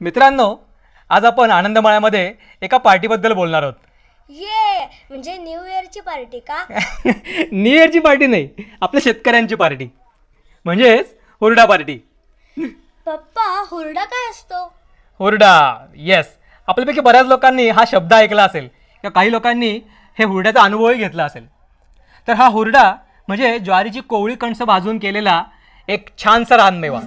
मित्रांनो, आज आपण आनंदमळ्यामध्ये एका पार्टीबद्दल बोलणार आहोत. ये म्हणजे न्यू इयरची पार्टी का? न्यू इयरची पार्टी नाही, आपल्या शेतकऱ्यांची पार्टी, म्हणजेच हुरडा पार्टी. पप्पा, हुरडा काय असतो? हुरडा, येस. आपल्यापैकी बऱ्याच लोकांनी हा शब्द ऐकला असेल किंवा काही लोकांनी हे हुरड्याचा अनुभवही घेतला असेल. तर हा हुरडा म्हणजे ज्वारीची कोवळी कणसं भाजून केलेला एक छानसा रानमेवा.